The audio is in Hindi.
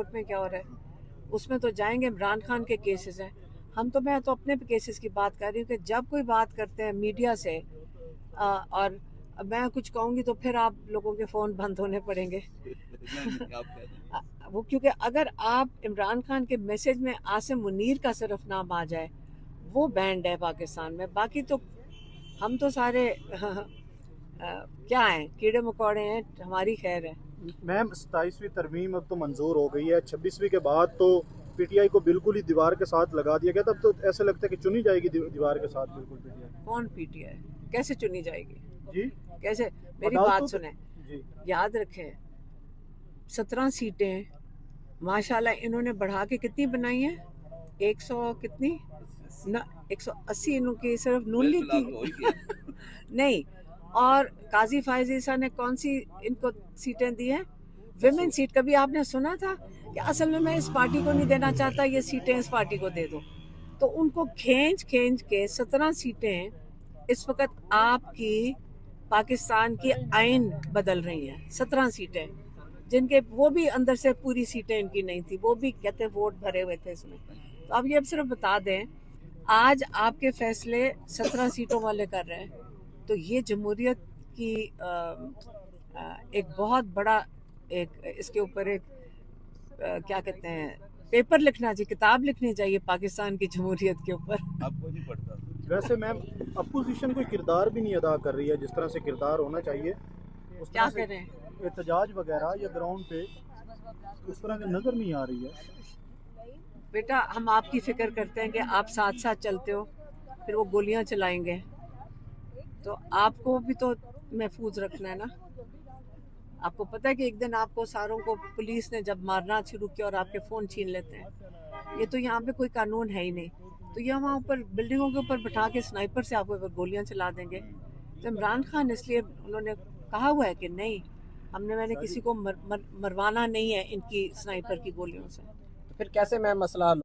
कोर्ट में क्या हो रहा है, उसमें तो जाएंगे। इमरान खान के केसेस हैं। मैं तो अपने केसेस की बात कर रही हूँ कि जब कोई बात करते हैं मीडिया से और मैं कुछ कहूँगी तो फिर आप लोगों के फ़ोन बंद होने पड़ेंगे। नहीं, आप कह दें। वो क्योंकि अगर आप इमरान खान के मैसेज में आसिम मुनीर का सिर्फ नाम आ जाए, वो बैंड है पाकिस्तान में। बाकी तो हम तो सारे क्या हैं, कीड़े मकोड़े हैं, हमारी खैर है। मैम 27वीं तरमीम अब तो मंजूर हो गई है, 26वीं के बाद तो पीटीआई को बिल्कुल ही दीवार के साथ लगा दिया गया। तब तो ऐसा लगता है कि चुनी जाएगी दीवार के साथ बिल्कुल पीटीआई। कौन पीटीआई कैसे चुनी जाएगी? जी, कैसे? मेरी बात अदालतों के। सुने, जी, याद रखें 17 सीटें माशाल्लाह इन्होंने बढ़ा के कितनी बनाई हैं? 100 कितनी न 180 इनकी सिर्फ नून मेल लीग मिलाप हो ही गया। की नहीं। और काजी फायजीसा ने कौन सी इनको सीटें दी हैं? Women seat. कभी आपने सुना था कि असल में मैं इस पार्टी को नहीं देना चाहता, ये सीटें इस पार्टी को दे दो? तो उनको खींच खींच के 17 सीटें इस वक्त आपकी पाकिस्तान की आइन बदल रही हैं। 17 सीटें जिनके वो भी अंदर से पूरी सीटें इनकी नहीं थी, वो भी कहते वोट भरे हुए थे इसमें। तो अब ये अब सिर्फ बता दें, आज आपके फैसले 17 सीटों वाले कर रहे हैं। तो ये जमहूरियत की एक बहुत बड़ा एक इसके ऊपर एक क्या कहते हैं, पेपर लिखना चाहिए, किताब लिखनी चाहिए पाकिस्तान की जमहूरियत के ऊपर। आपको नहीं पड़ता। वैसे मैम अपोजिशन कोई किरदार भी नहीं अदा कर रही है जिस तरह से किरदार होना चाहिए। उस क्या तरह से करें? एहतजाज वगैरह या ग्राउंड पे उस तरह की नज़र नहीं आ रही है। बेटा हम आपकी फिक्र करते हैं कि आप साथ साथ चलते हो, फिर वो गोलियां चलाएंगे तो आपको भी तो महफूज रखना है ना। आपको पता है कि एक दिन आपको सारों को पुलिस ने जब मारना शुरू किया और आपके फ़ोन छीन लेते हैं, ये तो यहाँ पे कोई कानून है ही नहीं। तो ये वहाँ ऊपर बिल्डिंगों के ऊपर बिठा के स्नाइपर से आपको गोलियां चला देंगे। तो इमरान खान इसलिए उन्होंने कहा हुआ है कि नहीं, मैंने किसी को मरवाना नहीं है इनकी स्नाइपर की गोलियों से। फिर कैसे मैं मसला हल